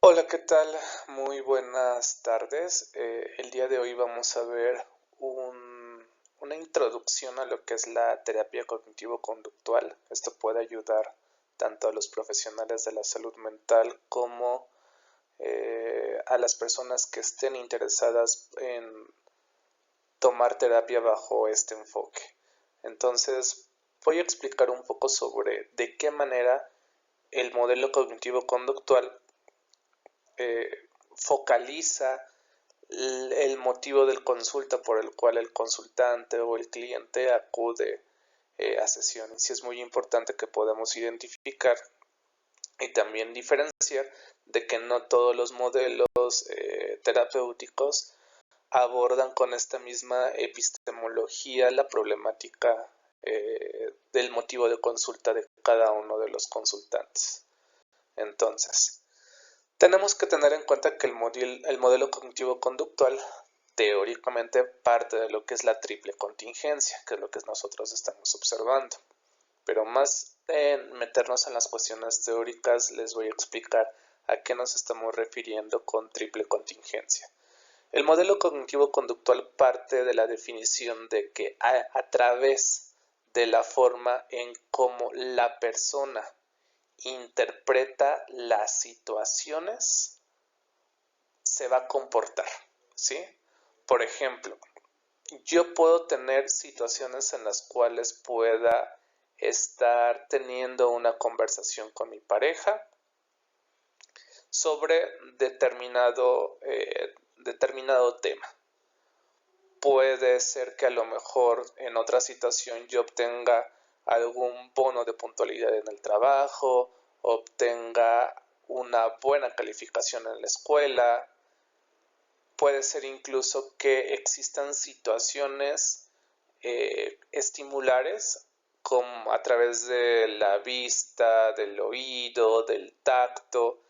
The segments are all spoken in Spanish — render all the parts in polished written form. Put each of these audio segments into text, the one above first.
Hola, ¿qué tal? Muy buenas tardes. El día de hoy vamos a ver una introducción a lo que es la terapia cognitivo-conductual. Esto puede ayudar tanto a los profesionales de la salud mental como a las personas que estén interesadas en tomar terapia bajo este enfoque. Entonces, voy a explicar un poco sobre de qué manera el modelo cognitivo-conductual eh, focaliza el motivo del consulta por el cual el consultante o el cliente acude a sesiones. Y es muy importante que podamos identificar y también diferenciar de que no todos los modelos terapéuticos abordan con esta misma epistemología la problemática del motivo de consulta de cada uno de los consultantes. Entonces, tenemos que tener en cuenta que el modelo cognitivo-conductual teóricamente parte de lo que es la triple contingencia, que es lo que nosotros estamos observando. Pero más en meternos en las cuestiones teóricas, les voy a explicar a qué nos estamos refiriendo con triple contingencia. El modelo cognitivo-conductual parte de la definición de que a través de la forma en cómo la persona interpreta las situaciones se va a comportar, ¿sí? Por ejemplo, yo puedo tener situaciones en las cuales pueda estar teniendo una conversación con mi pareja sobre determinado tema. Puede ser que a lo mejor en otra situación yo obtenga algún bono de puntualidad en el trabajo, obtenga una buena calificación en la escuela. Puede ser incluso que existan situaciones estimulares como a través de la vista, del oído, del tacto,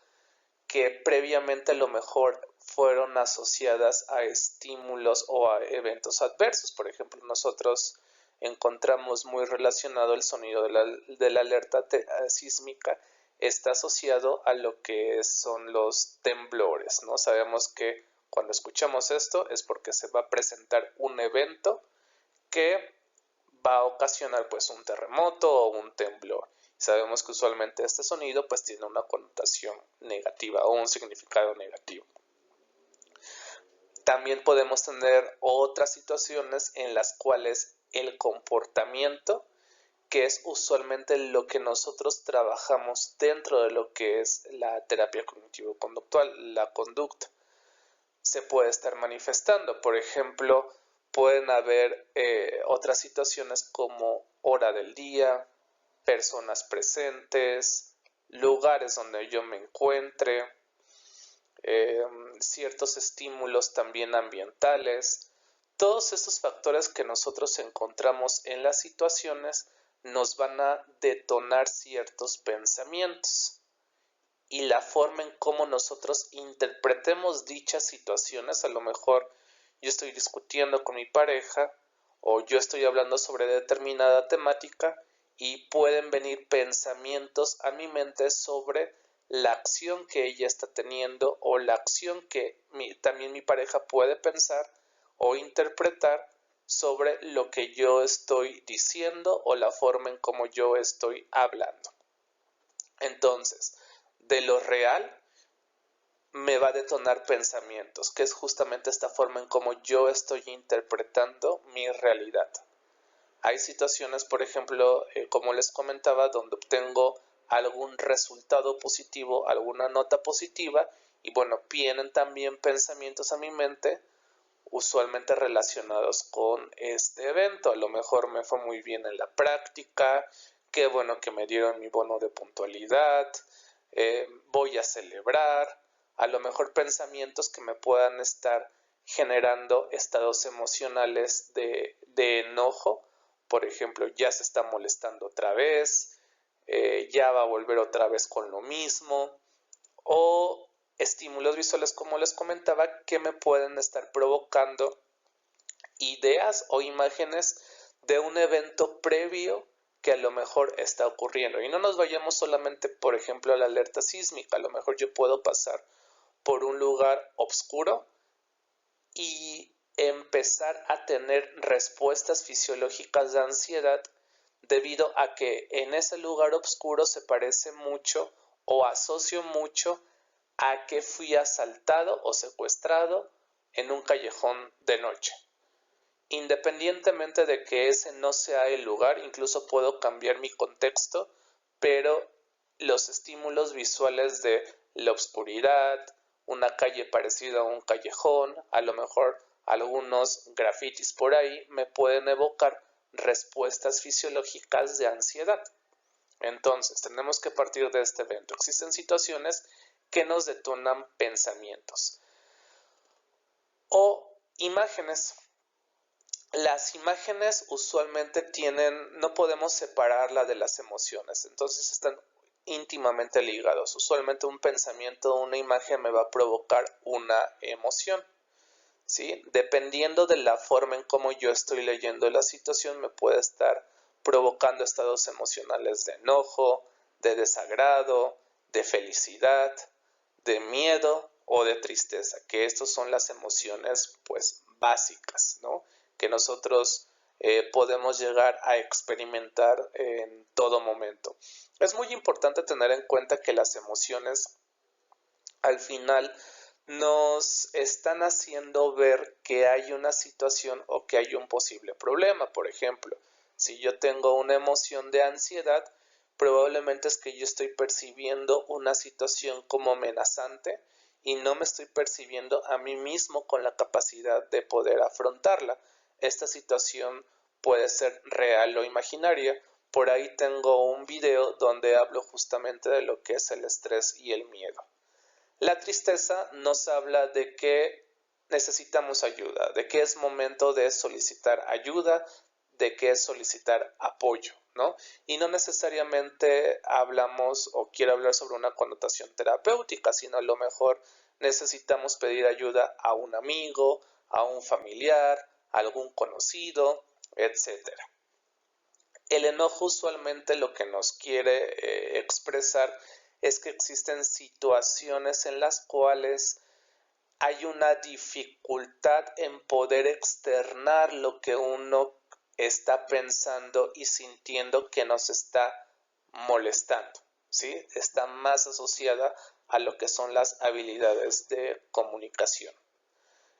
que previamente a lo mejor fueron asociadas a estímulos o a eventos adversos. Por ejemplo, nosotros encontramos muy relacionado el sonido de la alerta sísmica, está asociado a lo que son los temblores, ¿no? Sabemos que cuando escuchamos esto es porque se va a presentar un evento que va a ocasionar pues un terremoto o un temblor. Sabemos que usualmente este sonido pues tiene una connotación negativa o un significado negativo. También podemos tener otras situaciones en las cuales el comportamiento, que es usualmente lo que nosotros trabajamos dentro de lo que es la terapia cognitivo-conductual, la conducta, se puede estar manifestando. Por ejemplo, pueden haber otras situaciones como hora del día, personas presentes, lugares donde yo me encuentre, eh, ciertos estímulos también ambientales. Todos estos factores que nosotros encontramos en las situaciones nos van a detonar ciertos pensamientos y la forma en cómo nosotros interpretemos dichas situaciones. A lo mejor yo estoy discutiendo con mi pareja o yo estoy hablando sobre determinada temática y pueden venir pensamientos a mi mente sobre la acción que ella está teniendo o la acción que también mi pareja puede pensar o interpretar sobre lo que yo estoy diciendo o la forma en cómo yo estoy hablando. Entonces, de lo real me va a detonar pensamientos, que es justamente esta forma en cómo yo estoy interpretando mi realidad. Hay situaciones, por ejemplo, como les comentaba, donde obtengo algún resultado positivo, alguna nota positiva, y bueno, vienen también pensamientos a mi mente, usualmente relacionados con este evento. A lo mejor me fue muy bien en la práctica, qué bueno que me dieron mi bono de puntualidad, voy a celebrar, a lo mejor pensamientos que me puedan estar generando estados emocionales de enojo. Por ejemplo, ya se está molestando otra vez, ya va a volver otra vez con lo mismo, o estímulos visuales, como les comentaba, que me pueden estar provocando ideas o imágenes de un evento previo que a lo mejor está ocurriendo. Y no nos vayamos solamente, por ejemplo, a la alerta sísmica. A lo mejor yo puedo pasar por un lugar oscuro y empezar a tener respuestas fisiológicas de ansiedad debido a que en ese lugar oscuro se parece mucho o asocio mucho a que fui asaltado o secuestrado en un callejón de noche. Independientemente de que ese no sea el lugar, incluso puedo cambiar mi contexto, pero los estímulos visuales de la oscuridad, una calle parecida a un callejón, a lo mejor algunos grafitis por ahí, me pueden evocar respuestas fisiológicas de ansiedad. Entonces, tenemos que partir de este evento. Existen situaciones que nos detonan pensamientos o imágenes. Las imágenes usualmente no podemos separarla de las emociones, entonces están íntimamente ligados. Usualmente un pensamiento o una imagen me va a provocar una emoción, ¿sí? Dependiendo de la forma en cómo yo estoy leyendo la situación, me puede estar provocando estados emocionales de enojo, de desagrado, de felicidad, de miedo o de tristeza, que estas son las emociones pues básicas, ¿no? Que nosotros podemos llegar a experimentar en todo momento. Es muy importante tener en cuenta que las emociones al final nos están haciendo ver que hay una situación o que hay un posible problema. Por ejemplo, si yo tengo una emoción de ansiedad, probablemente es que yo estoy percibiendo una situación como amenazante y no me estoy percibiendo a mí mismo con la capacidad de poder afrontarla. Esta situación puede ser real o imaginaria. Por ahí tengo un video donde hablo justamente de lo que es el estrés y el miedo. La tristeza nos habla de que necesitamos ayuda, de que es momento de solicitar ayuda, de que es solicitar apoyo, ¿no? Y no necesariamente hablamos o quiero hablar sobre una connotación terapéutica, sino a lo mejor necesitamos pedir ayuda a un amigo, a un familiar, a algún conocido, etcétera. El enojo usualmente lo que nos quiere expresar es que existen situaciones en las cuales hay una dificultad en poder externar lo que uno está pensando y sintiendo que nos está molestando, ¿sí? Está más asociada a lo que son las habilidades de comunicación.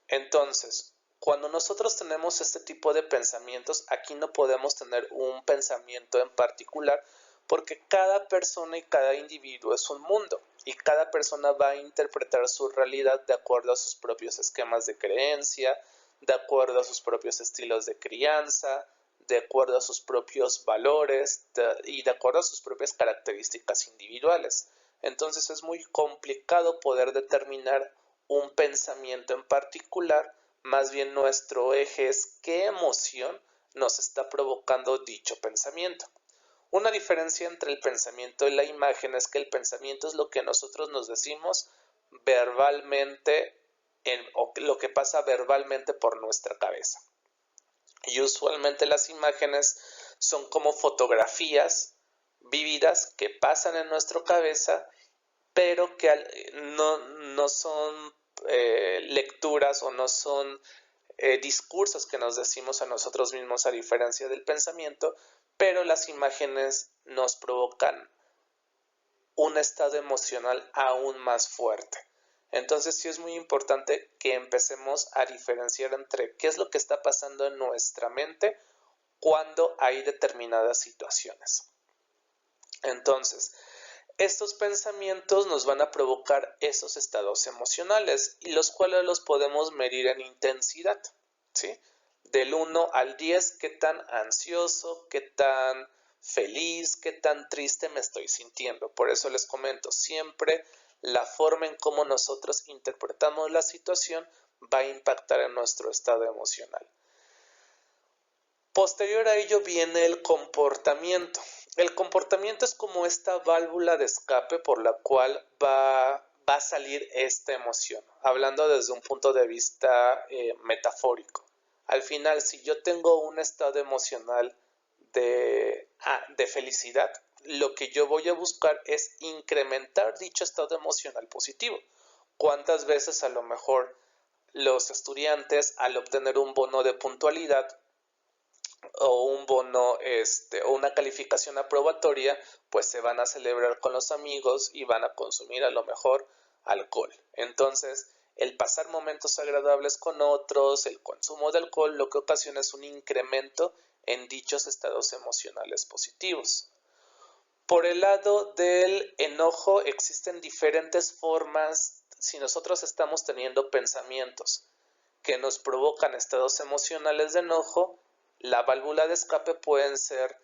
Entonces, cuando nosotros tenemos este tipo de pensamientos, aquí no podemos tener un pensamiento en particular porque cada persona y cada individuo es un mundo y cada persona va a interpretar su realidad de acuerdo a sus propios esquemas de creencia, de acuerdo a sus propios estilos de crianza, de acuerdo a sus propios valores y de acuerdo a sus propias características individuales. Entonces es muy complicado poder determinar un pensamiento en particular, más bien nuestro eje es qué emoción nos está provocando dicho pensamiento. Una diferencia entre el pensamiento y la imagen es que el pensamiento es lo que nosotros nos decimos verbalmente o lo que pasa verbalmente por nuestra cabeza. Y usualmente las imágenes son como fotografías vívidas que pasan en nuestra cabeza pero que no son lecturas o no son discursos que nos decimos a nosotros mismos a diferencia del pensamiento, pero las imágenes nos provocan un estado emocional aún más fuerte. Entonces sí es muy importante que empecemos a diferenciar entre qué es lo que está pasando en nuestra mente cuando hay determinadas situaciones. Entonces, estos pensamientos nos van a provocar esos estados emocionales y los cuales los podemos medir en intensidad, ¿sí? Del 1 al 10, qué tan ansioso, qué tan feliz, qué tan triste me estoy sintiendo. Por eso les comento, siempre la forma en cómo nosotros interpretamos la situación va a impactar en nuestro estado emocional. Posterior a ello viene el comportamiento. El comportamiento es como esta válvula de escape por la cual va a salir esta emoción, hablando desde un punto de vista metafórico. Al final, si yo tengo un estado emocional de felicidad, lo que yo voy a buscar es incrementar dicho estado emocional positivo. ¿Cuántas veces a lo mejor los estudiantes al obtener un bono de puntualidad o un bono, o una calificación aprobatoria, pues se van a celebrar con los amigos y van a consumir a lo mejor alcohol? Entonces, el pasar momentos agradables con otros, el consumo de alcohol, lo que ocasiona es un incremento en dichos estados emocionales positivos. Por el lado del enojo, existen diferentes formas. Si nosotros estamos teniendo pensamientos que nos provocan estados emocionales de enojo, la válvula de escape pueden ser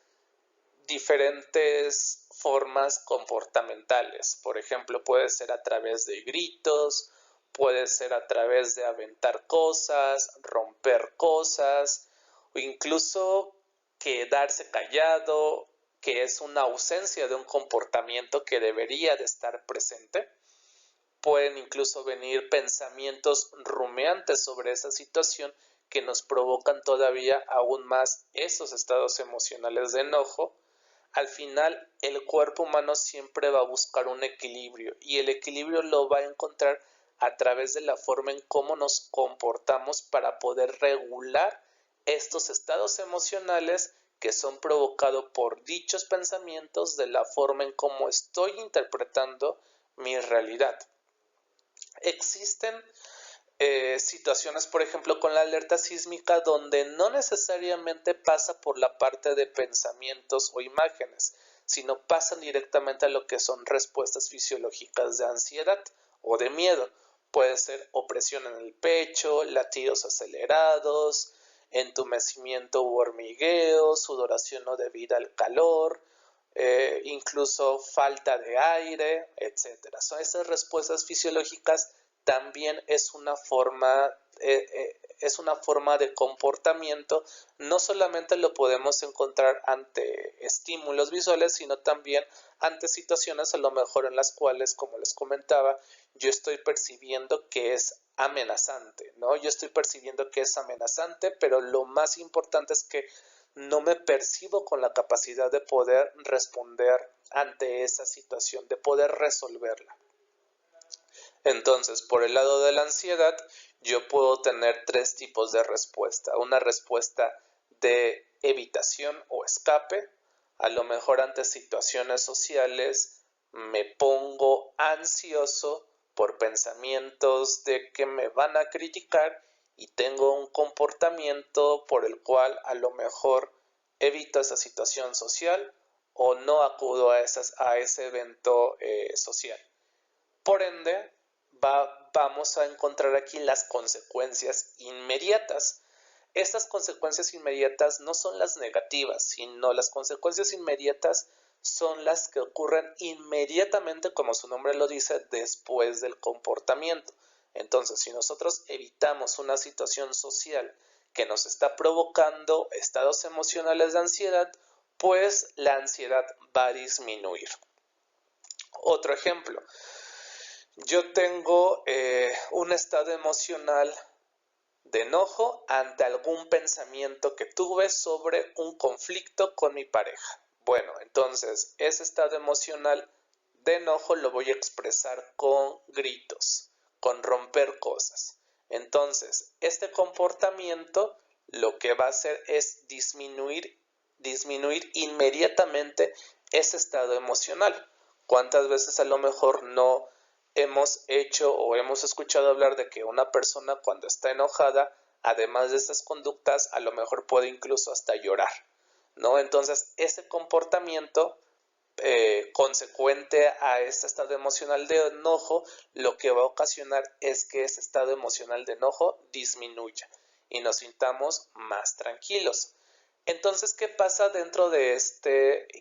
diferentes formas comportamentales. Por ejemplo, puede ser a través de gritos, puede ser a través de aventar cosas, romper cosas, o incluso quedarse callado, que es una ausencia de un comportamiento que debería de estar presente. Pueden incluso venir pensamientos rumiantes sobre esa situación que nos provocan todavía aún más esos estados emocionales de enojo. Al final, el cuerpo humano siempre va a buscar un equilibrio, y el equilibrio lo va a encontrar a través de la forma en cómo nos comportamos para poder regular estos estados emocionales que son provocados por dichos pensamientos, de la forma en cómo estoy interpretando mi realidad. Existen situaciones, por ejemplo, con la alerta sísmica, donde no necesariamente pasa por la parte de pensamientos o imágenes, sino pasan directamente a lo que son respuestas fisiológicas de ansiedad o de miedo. Puede ser opresión en el pecho, latidos acelerados, entumecimiento u hormigueo, sudoración no debida al calor, incluso falta de aire, etcétera. Son esas respuestas fisiológicas. También es una forma de comportamiento. No solamente lo podemos encontrar ante estímulos visuales, sino también ante situaciones a lo mejor en las cuales, como les comentaba, yo estoy percibiendo que es amenazante, ¿no? Yo estoy percibiendo que es amenazante, pero lo más importante es que no me percibo con la capacidad de poder responder ante esa situación, de poder resolverla. Entonces, por el lado de la ansiedad, yo puedo tener tres tipos de respuesta. Una respuesta de evitación o escape. A lo mejor ante situaciones sociales me pongo ansioso por pensamientos de que me van a criticar y tengo un comportamiento por el cual a lo mejor evito esa situación social o no acudo a ese evento social. Por ende, vamos a encontrar aquí las consecuencias inmediatas. Estas consecuencias inmediatas no son las negativas, sino las consecuencias inmediatas son las que ocurren inmediatamente, como su nombre lo dice, después del comportamiento. Entonces, si nosotros evitamos una situación social que nos está provocando estados emocionales de ansiedad, pues la ansiedad va a disminuir. Otro ejemplo, yo tengo un estado emocional de enojo ante algún pensamiento que tuve sobre un conflicto con mi pareja. Bueno, entonces ese estado emocional de enojo lo voy a expresar con gritos, con romper cosas. Entonces, este comportamiento lo que va a hacer es disminuir inmediatamente ese estado emocional. ¿Cuántas veces a lo mejor no hemos hecho o hemos escuchado hablar de que una persona cuando está enojada, además de estas conductas, a lo mejor puede incluso hasta llorar, ¿no? Entonces, ese comportamiento consecuente a este estado emocional de enojo, lo que va a ocasionar es que ese estado emocional de enojo disminuya y nos sintamos más tranquilos. Entonces, ¿qué pasa dentro de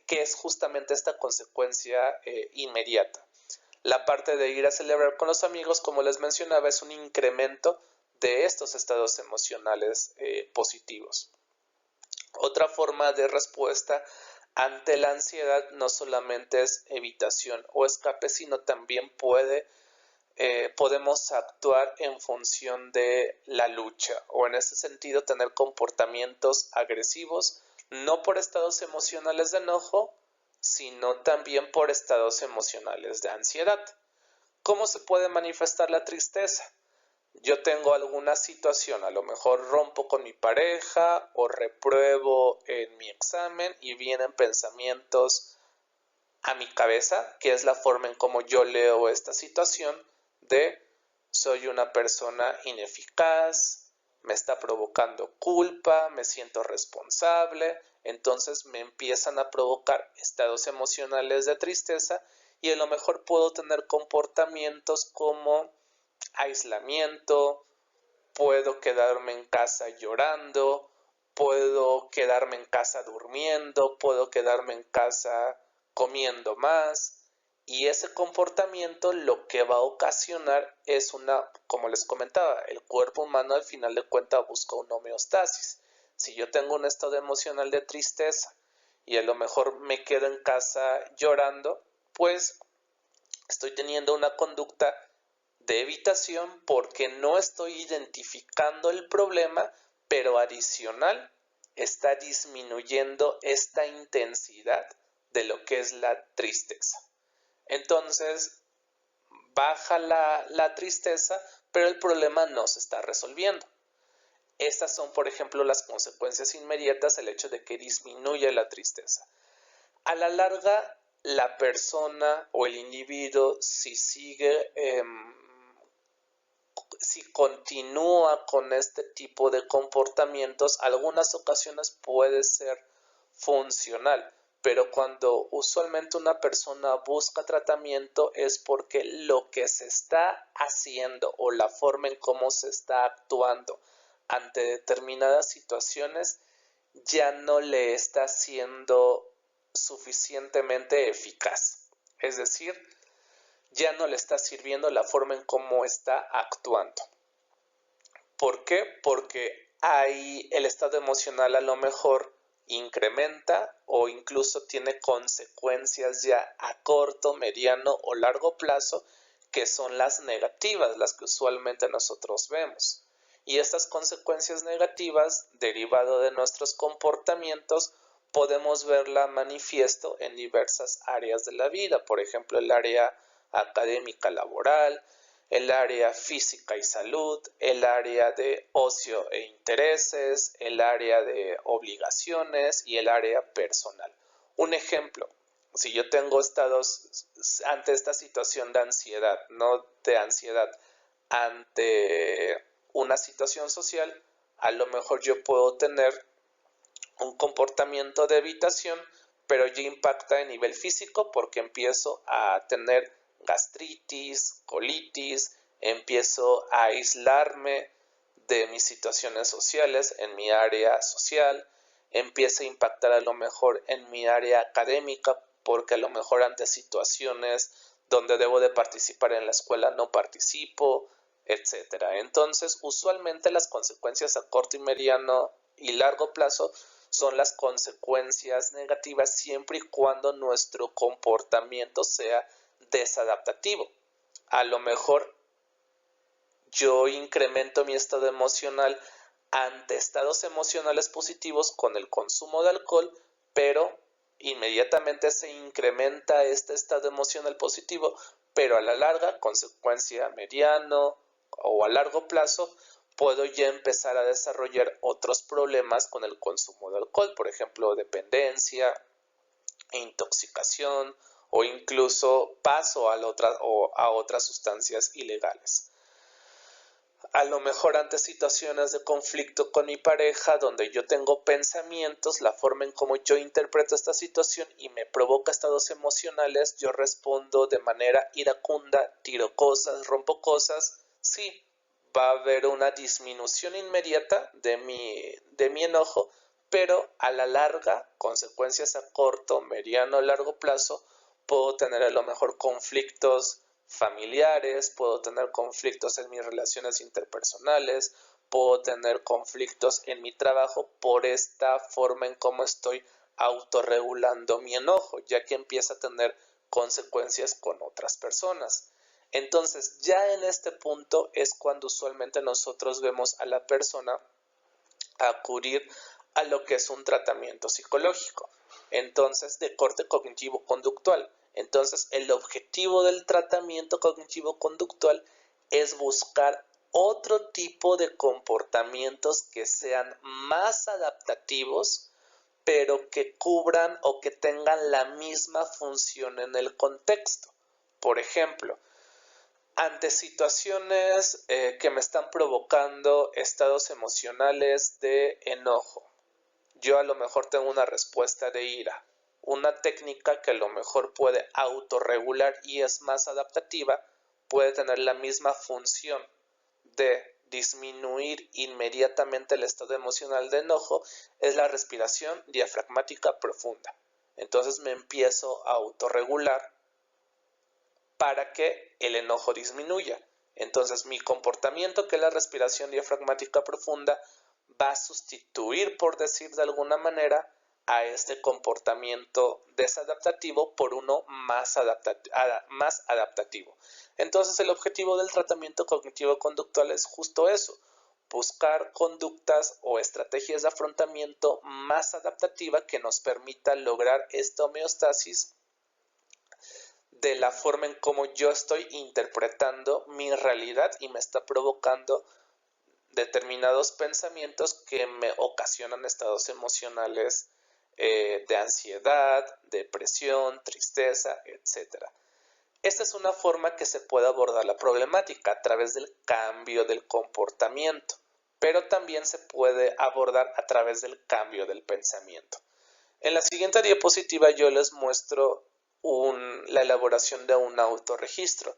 qué es justamente esta consecuencia inmediata? La parte de ir a celebrar con los amigos, como les mencionaba, es un incremento de estos estados emocionales positivos. Otra forma de respuesta ante la ansiedad no solamente es evitación o escape, sino también podemos actuar en función de la lucha, o en ese sentido tener comportamientos agresivos, no por estados emocionales de enojo, sino también por estados emocionales de ansiedad. ¿Cómo se puede manifestar la tristeza? Yo tengo alguna situación, a lo mejor rompo con mi pareja o repruebo en mi examen y vienen pensamientos a mi cabeza, que es la forma en cómo yo leo esta situación de soy una persona ineficaz, me está provocando culpa, me siento responsable, entonces me empiezan a provocar estados emocionales de tristeza y a lo mejor puedo tener comportamientos como aislamiento, puedo quedarme en casa llorando, puedo quedarme en casa durmiendo, puedo quedarme en casa comiendo más. Y ese comportamiento lo que va a ocasionar es como les comentaba, el cuerpo humano al final de cuentas busca una homeostasis. Si yo tengo un estado emocional de tristeza y a lo mejor me quedo en casa llorando, pues estoy teniendo una conducta de evitación porque no estoy identificando el problema, pero adicional está disminuyendo esta intensidad de lo que es la tristeza. Entonces, baja la tristeza, pero el problema no se está resolviendo. Estas son, por ejemplo, las consecuencias inmediatas del hecho de que disminuye la tristeza. A la larga, la persona o el individuo, si continúa con este tipo de comportamientos, algunas ocasiones puede ser funcional, pero cuando usualmente una persona busca tratamiento es porque lo que se está haciendo o la forma en cómo se está actuando ante determinadas situaciones ya no le está siendo suficientemente eficaz. Es decir, ya no le está sirviendo la forma en cómo está actuando. ¿Por qué? Porque ahí el estado emocional a lo mejor incrementa o incluso tiene consecuencias ya a corto, mediano o largo plazo que son las negativas, las que usualmente nosotros vemos. Y estas consecuencias negativas, derivado de nuestros comportamientos, podemos verla manifiesto en diversas áreas de la vida, por ejemplo, el área académica laboral, el área física y salud, el área de ocio e intereses, el área de obligaciones y el área personal. Un ejemplo, si yo tengo estados ante esta situación de ansiedad, no de ansiedad, ante una situación social, a lo mejor yo puedo tener un comportamiento de evitación, pero ya impacta a nivel físico porque empiezo a tener gastritis, colitis, empiezo a aislarme de mis situaciones sociales en mi área social, empieza a impactar a lo mejor en mi área académica porque a lo mejor ante situaciones donde debo de participar en la escuela no participo, etcétera. Entonces, usualmente las consecuencias a corto y mediano y largo plazo son las consecuencias negativas siempre y cuando nuestro comportamiento sea desadaptativo. A lo mejor yo incremento mi estado emocional ante estados emocionales positivos con el consumo de alcohol, pero inmediatamente se incrementa este estado emocional positivo, pero a la larga, consecuencia mediano o a largo plazo, puedo ya empezar a desarrollar otros problemas con el consumo de alcohol, por ejemplo, dependencia, intoxicación o incluso paso a otras sustancias ilegales. A lo mejor ante situaciones de conflicto con mi pareja donde yo tengo pensamientos, la forma en cómo yo interpreto esta situación y me provoca estados emocionales, yo respondo de manera iracunda, tiro cosas, rompo cosas, sí, va a haber una disminución inmediata de mi enojo, pero a la larga, consecuencias a corto, mediano o largo plazo, puedo tener a lo mejor conflictos familiares, puedo tener conflictos en mis relaciones interpersonales, puedo tener conflictos en mi trabajo por esta forma en cómo estoy autorregulando mi enojo, ya que empieza a tener consecuencias con otras personas. Entonces, ya en este punto es cuando usualmente nosotros vemos a la persona acudir a lo que es un tratamiento psicológico, entonces de corte cognitivo-conductual, Entonces, el objetivo del tratamiento cognitivo-conductual es buscar otro tipo de comportamientos que sean más adaptativos, pero que cubran o que tengan la misma función en el contexto. Por ejemplo, ante situaciones que me están provocando estados emocionales de enojo, yo a lo mejor tengo una respuesta de ira. Una técnica que a lo mejor puede autorregular y es más adaptativa, puede tener la misma función de disminuir inmediatamente el estado emocional de enojo, es la respiración diafragmática profunda. Entonces me empiezo a autorregular para que el enojo disminuya. Entonces mi comportamiento, que es la respiración diafragmática profunda, va a sustituir, por decir de alguna manera, a este comportamiento desadaptativo por uno más adaptativo. Entonces el objetivo del tratamiento cognitivo-conductual es justo eso, buscar conductas o estrategias de afrontamiento más adaptativa que nos permita lograr esta homeostasis de la forma en cómo yo estoy interpretando mi realidad y me está provocando determinados pensamientos que me ocasionan estados emocionales de ansiedad, depresión, tristeza, etc. Esta es una forma que se puede abordar la problemática a través del cambio del comportamiento, pero también se puede abordar a través del cambio del pensamiento. En la siguiente diapositiva yo les muestro la elaboración de un autorregistro.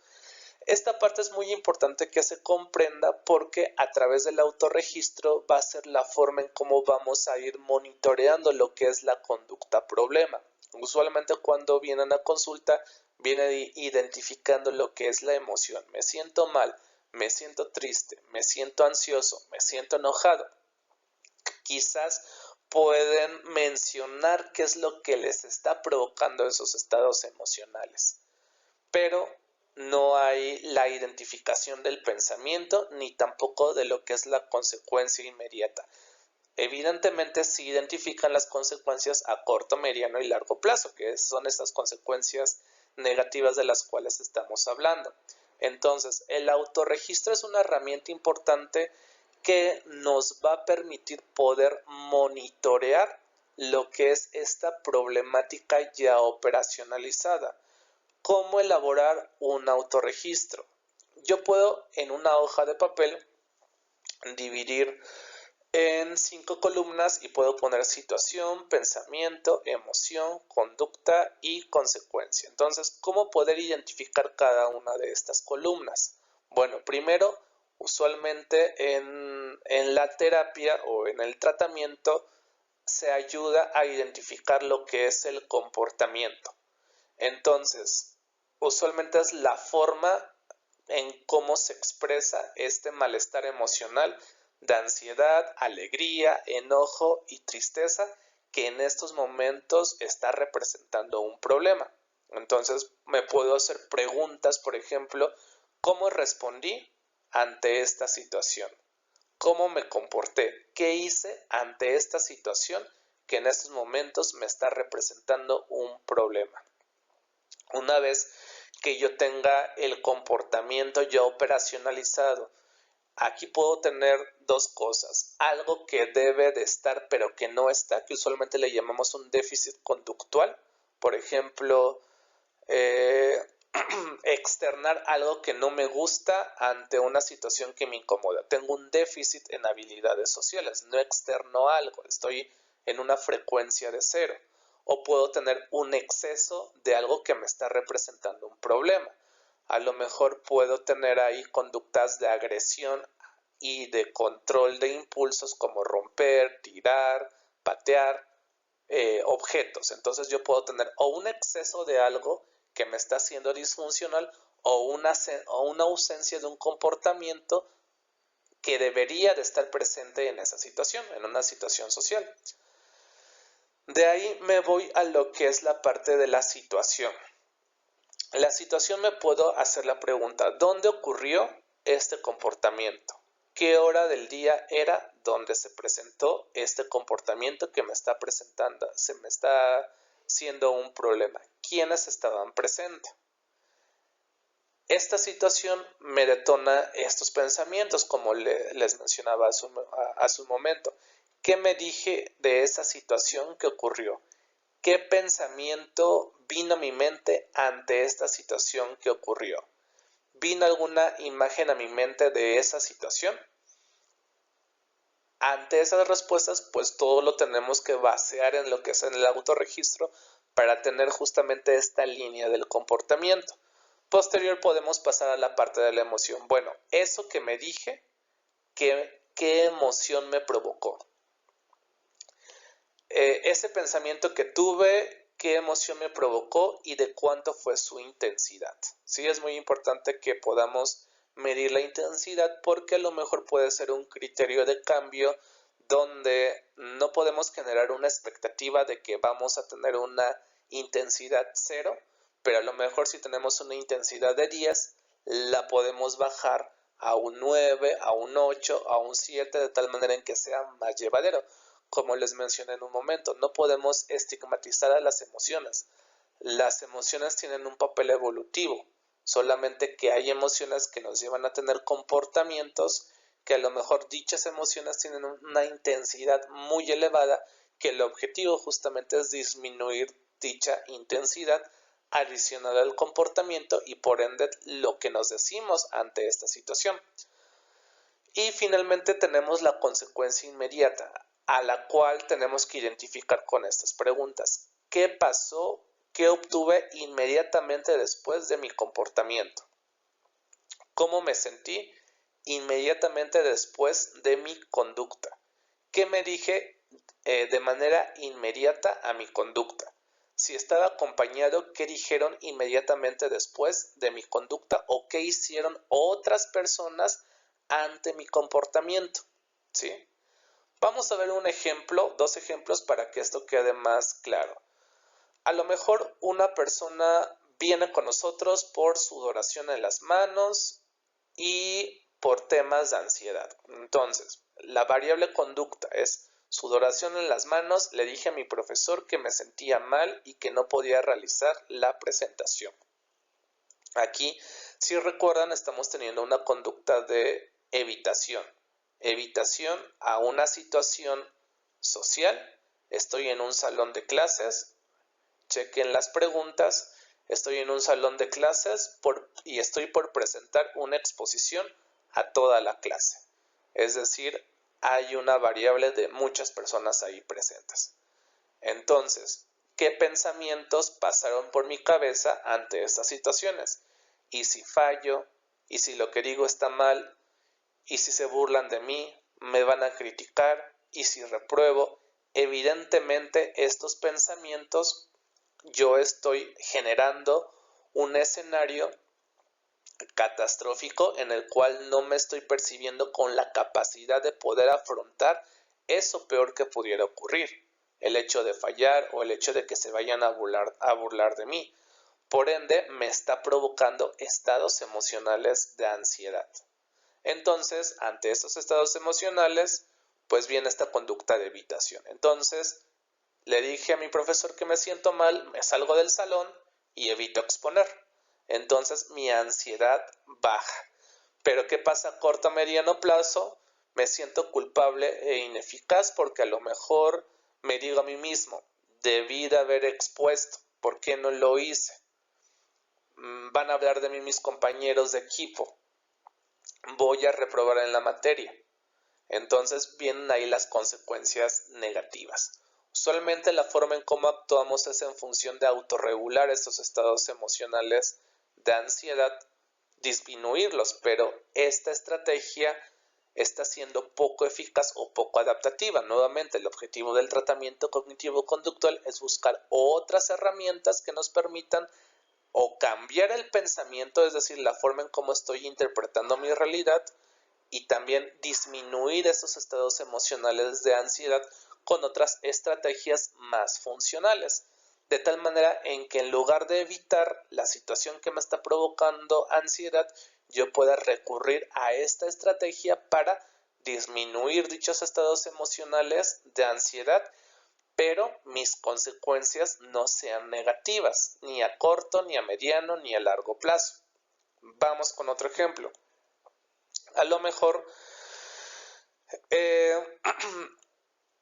Esta parte es muy importante que se comprenda porque a través del autorregistro va a ser la forma en cómo vamos a ir monitoreando lo que es la conducta problema. Usualmente cuando vienen a consulta vienen identificando lo que es la emoción. Me siento mal, me siento triste, me siento ansioso, me siento enojado. Quizás pueden mencionar qué es lo que les está provocando esos estados emocionales, pero no hay la identificación del pensamiento ni tampoco de lo que es la consecuencia inmediata. Evidentemente sí identifican las consecuencias a corto, mediano y largo plazo, que son estas consecuencias negativas de las cuales estamos hablando. Entonces, el autorregistro es una herramienta importante que nos va a permitir poder monitorear lo que es esta problemática ya operacionalizada. ¿Cómo elaborar un autorregistro? Yo puedo en una hoja de papel dividir en 5 columnas y puedo poner situación, pensamiento, emoción, conducta y consecuencia. Entonces, ¿cómo poder identificar cada una de estas columnas? Bueno, primero, usualmente en la terapia o en el tratamiento se ayuda a identificar lo que es el comportamiento. Entonces, usualmente es la forma en cómo se expresa este malestar emocional de ansiedad, alegría, enojo y tristeza que en estos momentos está representando un problema. Entonces me puedo hacer preguntas, por ejemplo, ¿cómo respondí ante esta situación? ¿Cómo me comporté? ¿Qué hice ante esta situación que en estos momentos me está representando un problema? Una vez que yo tenga el comportamiento ya operacionalizado, aquí puedo tener dos cosas, algo que debe de estar pero que no está, que usualmente le llamamos un déficit conductual, por ejemplo, externar algo que no me gusta ante una situación que me incomoda. Tengo un déficit en habilidades sociales, no externo algo, estoy en una frecuencia de 0. O puedo tener un exceso de algo que me está representando un problema. A lo mejor puedo tener ahí conductas de agresión y de control de impulsos como romper, tirar, patear objetos. Entonces yo puedo tener o un exceso de algo que me está haciendo disfuncional o una ausencia de un comportamiento que debería de estar presente en esa situación, en una situación social. De ahí me voy a lo que es la parte de la situación. La situación me puedo hacer la pregunta, ¿dónde ocurrió este comportamiento? ¿Qué hora del día era donde se presentó este comportamiento que me está presentando, se me está siendo un problema. ¿Quiénes estaban presentes? Esta situación me detona estos pensamientos, como les mencionaba hace un momento. ¿Qué me dije de esa situación que ocurrió? ¿Qué pensamiento vino a mi mente ante esta situación que ocurrió? ¿Vino alguna imagen a mi mente de esa situación? Ante esas respuestas, pues todo lo tenemos que basear en lo que es en el autorregistro para tener justamente esta línea del comportamiento. Posterior podemos pasar a la parte de la emoción. Bueno, eso que me dije, ¿qué emoción me provocó? Ese pensamiento que tuve, ¿qué emoción me provocó y de cuánto fue su intensidad? Sí, es muy importante que podamos medir la intensidad porque a lo mejor puede ser un criterio de cambio donde no podemos generar una expectativa de que vamos a tener una intensidad 0, pero a lo mejor si tenemos una intensidad de 10, la podemos bajar a un 9, a un 8, a un 7, de tal manera en que sea más llevadero. Como les mencioné en un momento, no podemos estigmatizar a las emociones. Las emociones tienen un papel evolutivo, solamente que hay emociones que nos llevan a tener comportamientos que a lo mejor dichas emociones tienen una intensidad muy elevada, que el objetivo justamente es disminuir dicha intensidad adicional al comportamiento y por ende lo que nos decimos ante esta situación. Y finalmente tenemos la consecuencia inmediata, a la cual tenemos que identificar con estas preguntas. ¿Qué pasó? ¿Qué obtuve inmediatamente después de mi comportamiento? ¿Cómo me sentí inmediatamente después de mi conducta? ¿Qué me dije de manera inmediata a mi conducta? Si estaba acompañado, ¿qué dijeron inmediatamente después de mi conducta o qué hicieron otras personas ante mi comportamiento? ¿Sí? Vamos a ver un ejemplo, dos ejemplos para que esto quede más claro. A lo mejor una persona viene con nosotros por sudoración en las manos y por temas de ansiedad. Entonces, la variable conducta es sudoración en las manos. Le dije a mi profesor que me sentía mal y que no podía realizar la presentación. Aquí, si recuerdan, estamos teniendo una conducta de evitación. Evitación a una situación social. Estoy en un salón de clases. Chequen las preguntas. Estoy en un salón de clases y estoy por presentar una exposición a toda la clase. Es decir, hay una variable de muchas personas ahí presentes. Entonces, ¿qué pensamientos pasaron por mi cabeza ante estas situaciones? ¿Y si fallo? ¿Y si lo que digo está mal? ¿Y si se burlan de mí? ¿Me van a criticar? ¿Y si repruebo? Evidentemente, estos pensamientos yo estoy generando un escenario catastrófico en el cual no me estoy percibiendo con la capacidad de poder afrontar eso peor que pudiera ocurrir, el hecho de fallar o el hecho de que se vayan a burlar de mí. Por ende, me está provocando estados emocionales de ansiedad. Entonces, ante estos estados emocionales, pues viene esta conducta de evitación. Entonces, le dije a mi profesor que me siento mal, me salgo del salón y evito exponer. Entonces mi ansiedad baja. Pero ¿qué pasa a corto o mediano plazo? Me siento culpable e ineficaz porque a lo mejor me digo a mí mismo, debí de haber expuesto, ¿por qué no lo hice? Van a hablar de mí mis compañeros de equipo, voy a reprobar en la materia. Entonces vienen ahí las consecuencias negativas. Usualmente la forma en cómo actuamos es en función de autorregular estos estados emocionales de ansiedad, disminuirlos, pero esta estrategia está siendo poco eficaz o poco adaptativa. Nuevamente, el objetivo del tratamiento cognitivo-conductual es buscar otras herramientas que nos permitan o cambiar el pensamiento, es decir, la forma en cómo estoy interpretando mi realidad, y también disminuir esos estados emocionales de ansiedad con otras estrategias más funcionales. De tal manera en que en lugar de evitar la situación que me está provocando ansiedad, yo pueda recurrir a esta estrategia para disminuir dichos estados emocionales de ansiedad pero mis consecuencias no sean negativas, ni a corto, ni a mediano, ni a largo plazo. Vamos con otro ejemplo. A lo mejor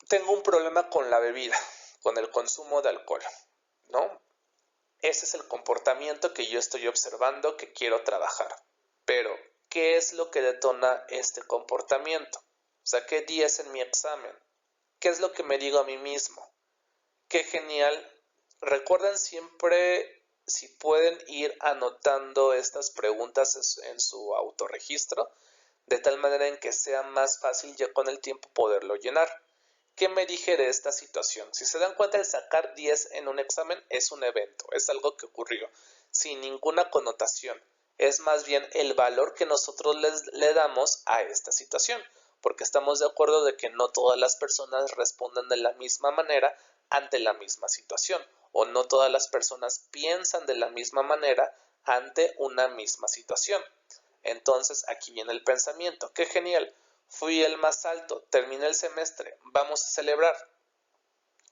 tengo un problema con la bebida, con el consumo de alcohol, ¿no? Ese es el comportamiento que yo estoy observando que quiero trabajar. Pero, ¿qué es lo que detona este comportamiento? Saqué 10 en mi examen. ¿Qué es lo que me digo a mí mismo? ¡Qué genial! Recuerden siempre, si pueden ir anotando estas preguntas en su autorregistro, de tal manera en que sea más fácil ya con el tiempo poderlo llenar. ¿Qué me dije de esta situación? Si se dan cuenta, el sacar 10 en un examen es un evento, es algo que ocurrió, sin ninguna connotación. Es más bien el valor que nosotros le damos a esta situación, porque estamos de acuerdo de que no todas las personas responden de la misma manera ante la misma situación, o no todas las personas piensan de la misma manera ante una misma situación. Entonces aquí viene el pensamiento. ¡Qué genial! Fui el más alto, terminé el semestre, vamos a celebrar.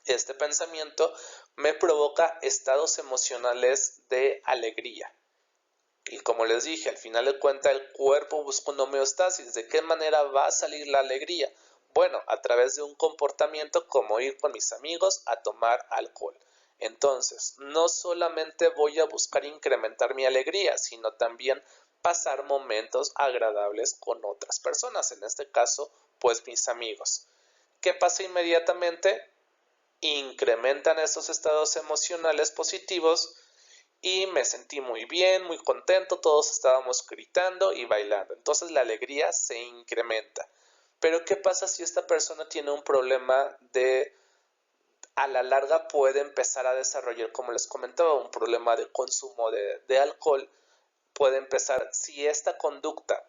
Este pensamiento me provoca estados emocionales de alegría. Y como les dije, al final de cuentas el cuerpo busca una homeostasis. ¿De qué manera va a salir la alegría? Bueno, a través de un comportamiento como ir con mis amigos a tomar alcohol. Entonces, no solamente voy a buscar incrementar mi alegría, sino también pasar momentos agradables con otras personas, en este caso, pues mis amigos. ¿Qué pasa inmediatamente? Incrementan esos estados emocionales positivos y me sentí muy bien, muy contento, todos estábamos gritando y bailando. Entonces la alegría se incrementa. Pero ¿qué pasa si esta persona tiene un problema a la larga puede empezar a desarrollar, como les comentaba, un problema de consumo de alcohol? Puede empezar, si esta conducta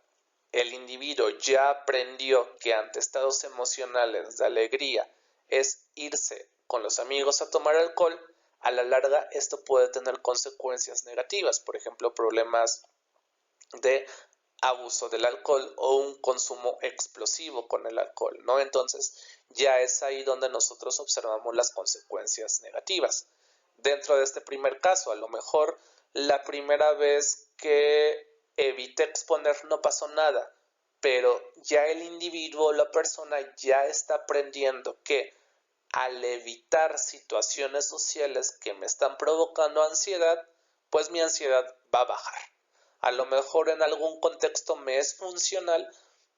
el individuo ya aprendió que ante estados emocionales de alegría es irse con los amigos a tomar alcohol, a la larga esto puede tener consecuencias negativas, por ejemplo, problemas de abuso del alcohol o un consumo explosivo con el alcohol, ¿no? Entonces ya es ahí donde nosotros observamos las consecuencias negativas. Dentro de este primer caso, a lo mejor la primera vez que evité exponer no pasó nada, pero ya el individuo, la persona ya está aprendiendo que al evitar situaciones sociales que me están provocando ansiedad, pues mi ansiedad va a bajar. A lo mejor en algún contexto me es funcional,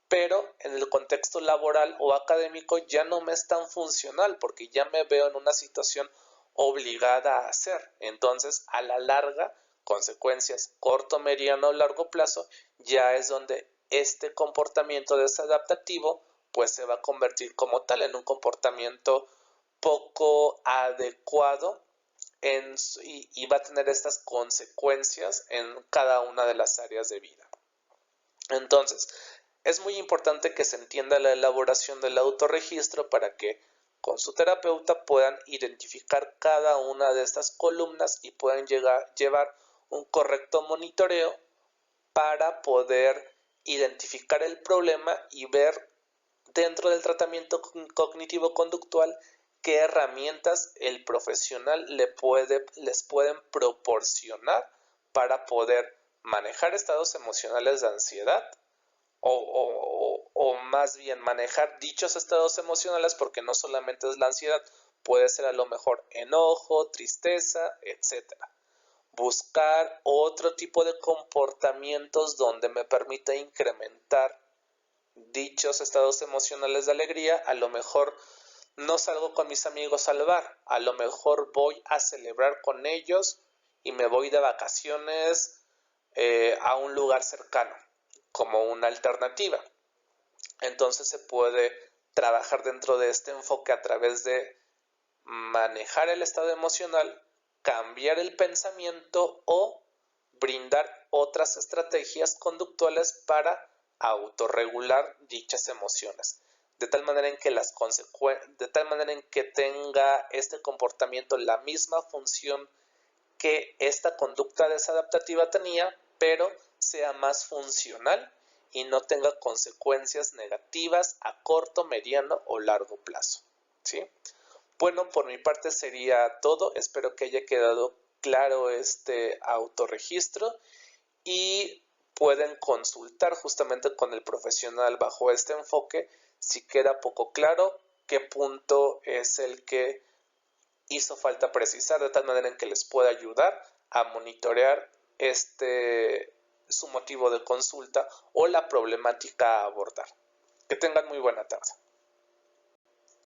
pero en el contexto laboral o académico ya no me es tan funcional porque ya me veo en una situación obligada a hacer. Entonces, a la larga, consecuencias corto, mediano o largo plazo, ya es donde este comportamiento desadaptativo pues se va a convertir como tal en un comportamiento poco adecuado y va a tener estas consecuencias en cada una de las áreas de vida. Entonces, es muy importante que se entienda la elaboración del autorregistro para que con su terapeuta puedan identificar cada una de estas columnas y puedan llevar un correcto monitoreo para poder identificar el problema y ver dentro del tratamiento cognitivo-conductual qué herramientas el profesional les pueden proporcionar para poder manejar estados emocionales de ansiedad o más bien manejar dichos estados emocionales, porque no solamente es la ansiedad, puede ser a lo mejor enojo, tristeza, etcétera. Buscar otro tipo de comportamientos donde me permita incrementar dichos estados emocionales de alegría. A lo mejor no salgo con mis amigos al bar, a lo mejor voy a celebrar con ellos y me voy de vacaciones a un lugar cercano como una alternativa. Entonces se puede trabajar dentro de este enfoque a través de manejar el estado emocional, cambiar el pensamiento o brindar otras estrategias conductuales para autorregular dichas emociones, de tal manera en que de tal manera en que tenga este comportamiento la misma función que esta conducta desadaptativa tenía, pero sea más funcional y no tenga consecuencias negativas a corto, mediano o largo plazo, ¿sí? Bueno, por mi parte sería todo. Espero que haya quedado claro este autorregistro y pueden consultar justamente con el profesional bajo este enfoque si queda poco claro qué punto es el que hizo falta precisar, de tal manera en que les pueda ayudar a monitorear su motivo de consulta o la problemática a abordar. Que tengan muy buena tarde.